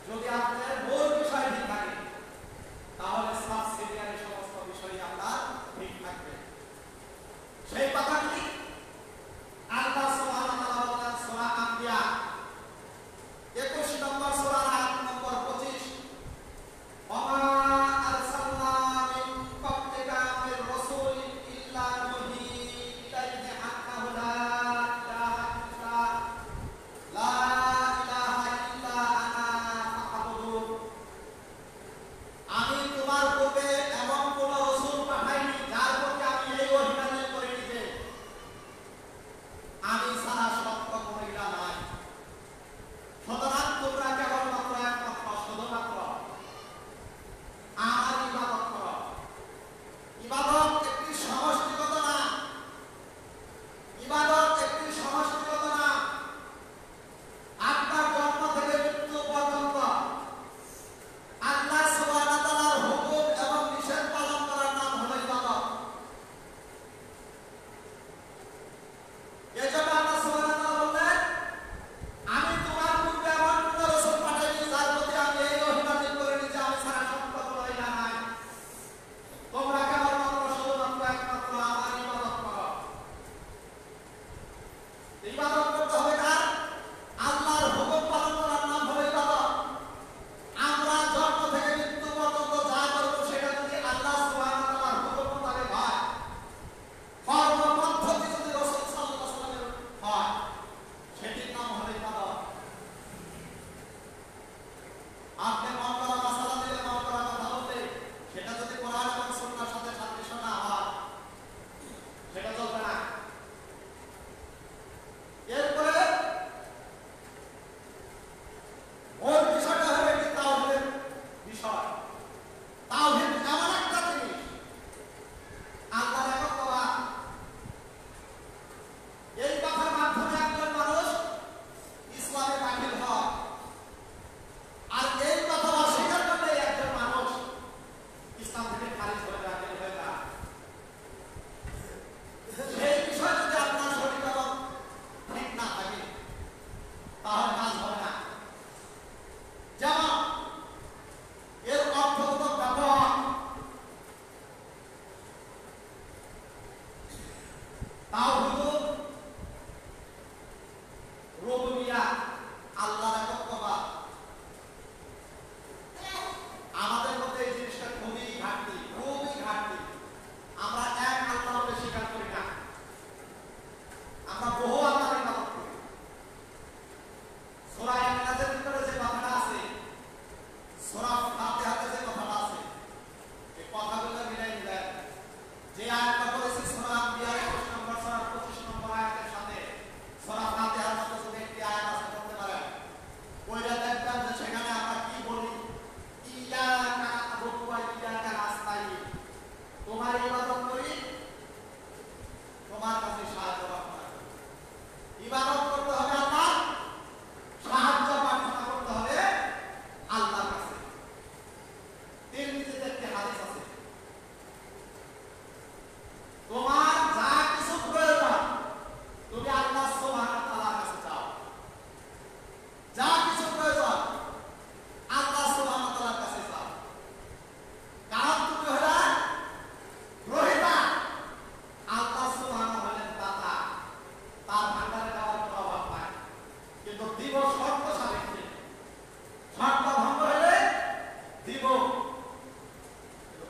যদি আপনার মূল বিষয় ঠিক থাকে তাহলে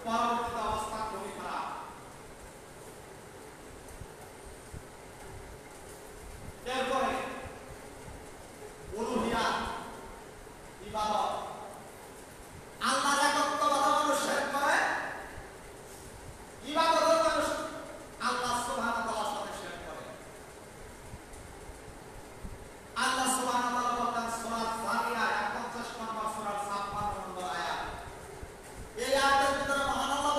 পরবর্তীতে অবস্থা খুবই খারাপ। এরপরে উলুহিয়াত ইবাদত, আল্লাহর একত্ববাদ মানুষ শেষ করে, ইবাদত মানুষ আল্লাহ সুবহানাহু ওয়া তাআলার সাথে শেষ করে। আল্লাহ সুবহানাহু ওয়া তাআলা বলেন সূরা জারিয়াত 51 নম্বর সূরা 56 নম্বর আয়াত, এই আয়াতের ভিতরে মহান আল্লাহ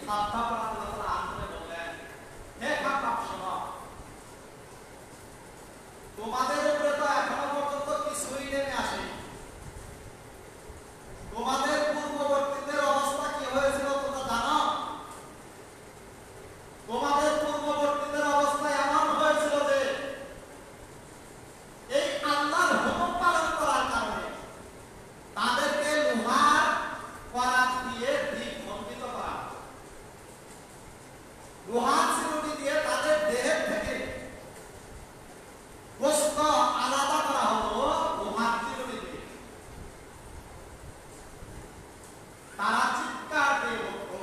খাদ্দাব রাদিয়াল্লাহু তাআলা আনহু বললেন, হে খাদ্দাব শোনো, তোমাদের উপরে তো এখনো পর্যন্ত কিছুই নেমে আসেনি। তোমাদের পূর্ববর্তীদের অবস্থা কি হয়েছিল তোমরা জানো? তোমাদের পূর্ববর্তীদের অবস্থা এমন হয়েছিল যে এই আল্লাহর হুকুম পালন করার কারণে তাদেরকে লোহার করাত দিয়ে দ্বিখণ্ডিত করা হতো। লোহার চিরুনি দিয়ে তাদের দেহের থেকে গোশত আলাদা করা হতো লোহার চিরুনি দিয়ে। তারা চিৎকার দিয়ে বলতো,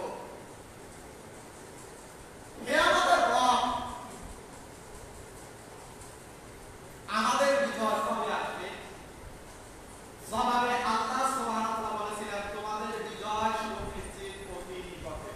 হে আমাদের রব, আমাদের বিজয় কবে আসবে? জবাবে আল্লাহ সুবহানাহু ওয়া তাআলা বলেছিলেন, তোমাদের বিজয় সুনিশ্চিত অতি নিকটে।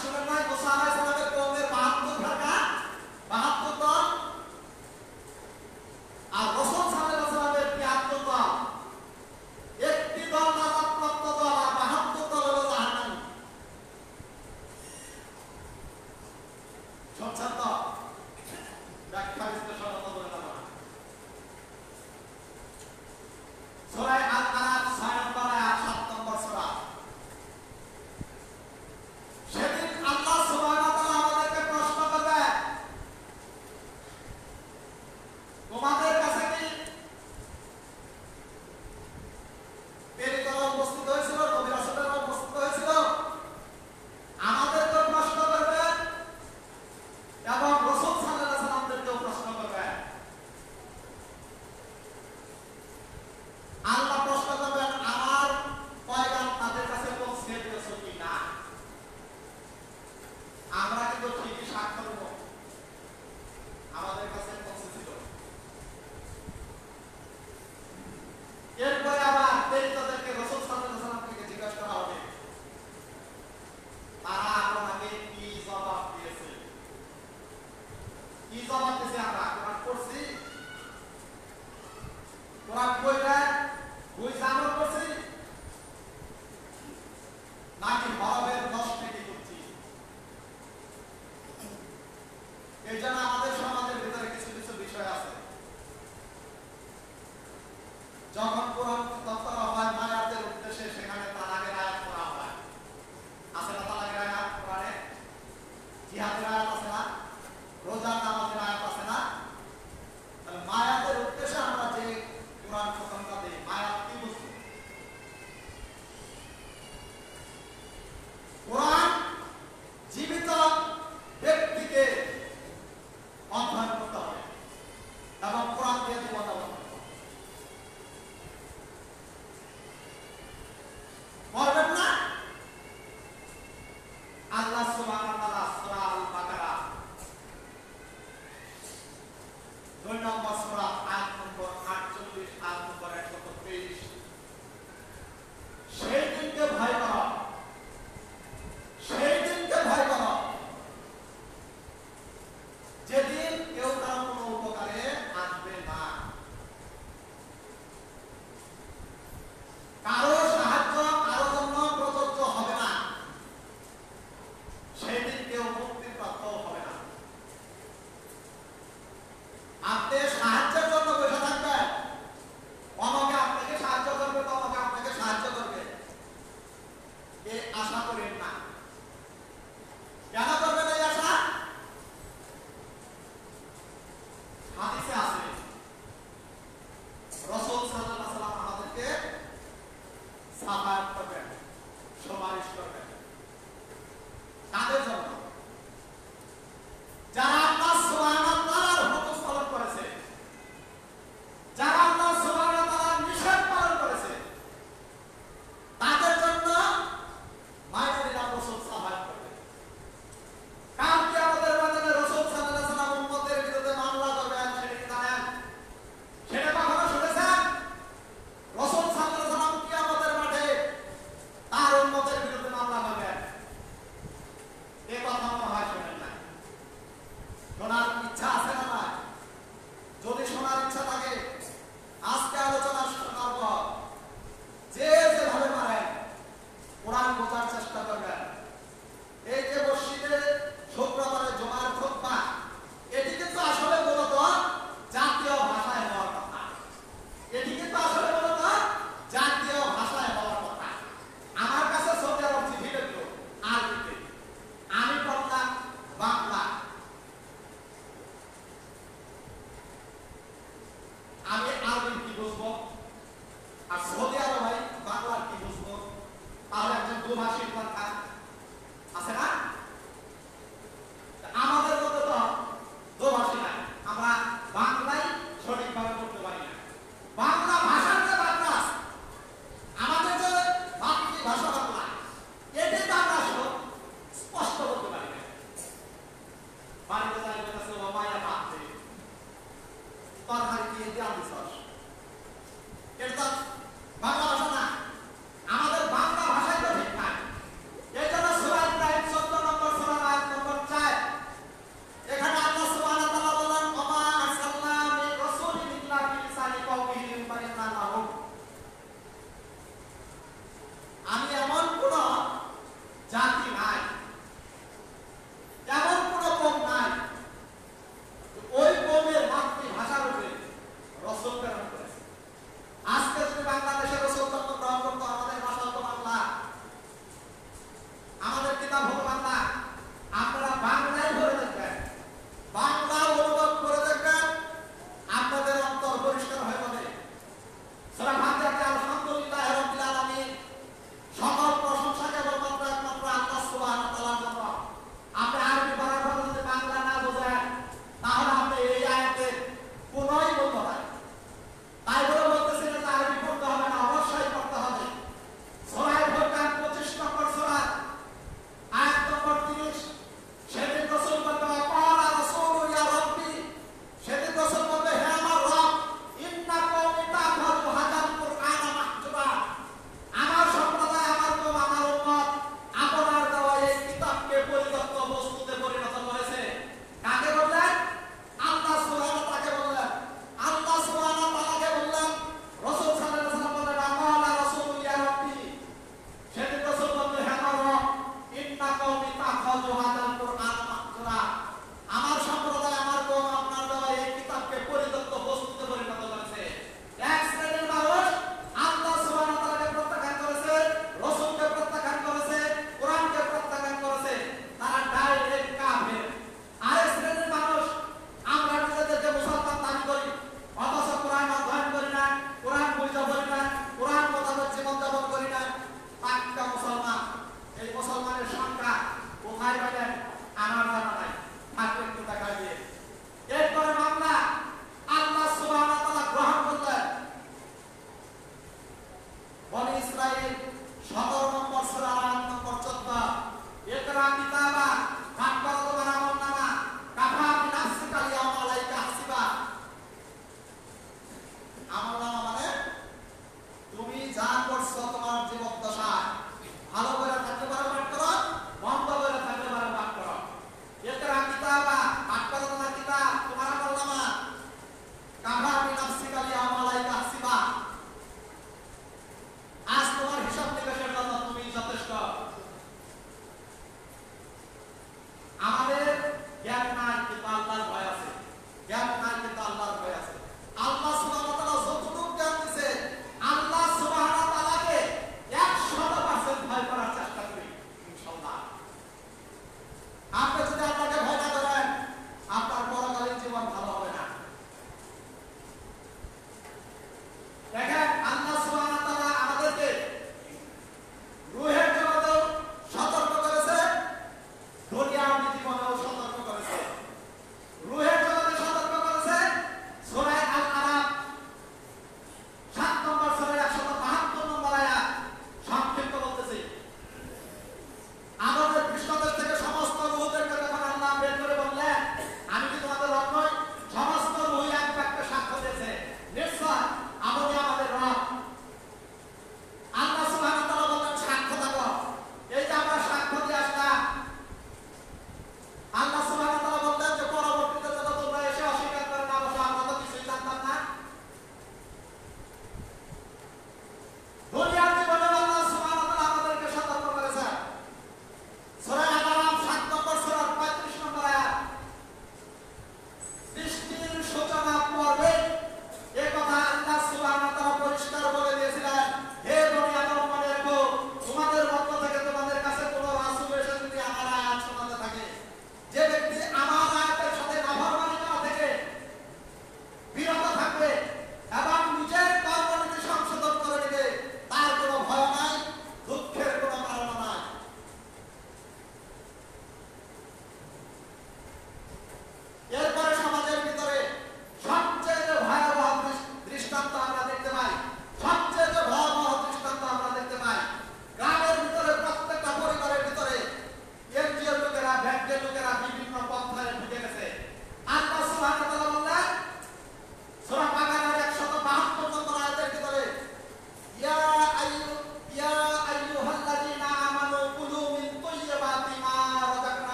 শুনেন নাই মুসা আলাইহিস সালামের কওমের 72 ফেরকা, 72 দল, আর রাসূল সাল্লাল্লাহু আলাইহি ওয়াসাল্লামের 73 দল। একটি দল নাজাতপ্রাপ্ত দল আর 72 দল হলো জাহান্নামী। শুনছেন তো? ব্যাখ্যা বিশ্লেষণ বলে দেব। সূরা আল-আরাফ 6 নম্বর আয়াত 7 নম্বর সূরা। সেদিন আল্লাহ সুবহানাহু ওয়া তাআলা আমাদেরকে প্রশ্ন করবে, তোমাদের কাছে কি প্রেরিতরা উপস্থিত হয়েছিল, নবী রাসূলরা উপস্থিত হয়েছিল? আমাদেরকে প্রশ্ন করবে এবং রাসূল সাল্লাল্লাহু আলাইহি ওয়াসাল্লামদেরকেও প্রশ্ন করবে। আল্লাহ প্রশ্ন করবেন, আমার পয়গাম তাদের কাছে পৌঁছে দিয়েছো কি না? আমরা কিন্তু ঠিকই সাক্ষ্য দেব, আমাদের কাছে পৌঁছেছিল। এরপরে আবার প্রেরিতদেরকে রাসূল সাল্লাল্লাহু আলাইহি ওয়াসাল্লাম থেকে জিজ্ঞাসা করা হবে, তারা আপনাকে কি জবাব দিয়েছে? কি জবাব দিয়েছে? আমরা কোরআন পড়ছি, কোরআন পড়লে বুঝে আমল করছি, নাকি হরফের 10 থেকে করছি? এই জন্য আমাদের সমাজের ভিতরে কিছু কিছু বিষয় আছে। যখন কোরআন তত্ত্ব হয় মায়াতের উদ্দেশ্যে, সেখানে তালাকের আয়াত পড়া হয়। আছে না তালাকের আয়াত কোরআনে? জিহাদের আয়াত আছে না? রোজা নামাজের আয়াত আছে না? তাহলে মায়াতের উদ্দেশ্যে আমরা যে কোরআন খতমটা দেই, মায়াত কি বুঝবো? কোরআন জীবিত ব্যক্তিকে অধ্যয়ন করতে হবে এবং কোরআন দিয়ে জীবন যাপন করতে হবে। করবেন না? আল্লাহ সুবহানাহু ওয়া তাআলা সূরা আল-বাকারা 2 নম্বর সূরা আয়াত নম্বর 48 আয়াত নম্বর 123, সেই দিনকে ভয় করো, সেই দিনকে ভয় করো যেদিন কেউ কারো কোনো উপকারে আসবে না, কারো সাহায্য কারো জন্য প্রযোজ্য হবে না, সেই দিন কেউ মুক্তিপ্রাপ্ত হবে না। আপনি সাহায্যের জন্য বসে থাকবেন, অমকে আপনাকে সাহায্য করবে, তমকে আপনাকে সাহায্য করবে, এ আশা করেন না। কেন করবেন এই আশা? হাদিসে আছে রাসূল সাল্লাল্লাহু আলাইহি ওয়াসাল্লাম আমাদেরকে সাহায্য করবেন, সুপারিশ করবেন। তাদের জন্য যারা আল্লাহ সুবহানাহু ওয়া তাআলার হুকুম পালন করেছে, যারা আল্লাহ সুবহানাহু ওয়া তাআলার নিষেধ পালন করেছে, তাদের জন্য মায়ার রাসূল সাহায্য করবে। কালকে আমাদের ময়দানে রাসূল সাল্লাল্লাহু আলাইহি ওয়াসাল্লাম উম্মতের বিরুদ্ধে মামলা করবেন, সেটা কি জানেন? সেটা কখনো শুনেছেন? রাসূল সাল্লাল্লাহু আলাইহি ওয়াসাল্লাম কিয়ামতের মাঠে তার উম্মতের বিরুদ্ধে মামলা করবেন, এ কথা মনে হয় শোনেন না। শোনার ইচ্ছা আছে না? না? যদি শোনার ইচ্ছা থাকে, আজকে আলোচনা শোনার পর যে যেভাবে পারেন কোরআন বোঝার চেষ্টা করবেন। এই যে মসজিদে শুক্রবারে জুমার খুতবা, এটি কিন্তু আসলে মূলত জাতীয় ভাষায় হওয়ার কথা। এটি কিন্তু আসলে মূলত জাতীয় ভাষায় হওয়ার কথা। আমার কাছে সৌদি আরব চিঠি লিখলো আরবিতে, আমি পড়লাম বাংলা। আমি আরবি কি বুঝবো আর সৌদি আরব ভাই বাংলা কি বুঝবো? তাহলে একজন দুভাষীর দরকার আছে না? আমাদের মধ্যে তো দুভাষী নাই, আমরা বাংলাই সঠিকভাবে পড়তে পারি না। বাংলা ভাষার যে বাংলা, আমাদের যে মাতৃভাষা বাংলা, এটি তো আমরা স্পষ্ট করতে পারি না। বাড়িতে যাই বলেছে ও মায়া ভাবতে তরকারি দিয়ে দেওয়া দিছস, এটা তো বাংলা ভাষা না। আমাদের বাংলা ভাষাই তো ঠিক নাই। এই জন্য সূরা ইব্রাহিম কোথায় বাইরে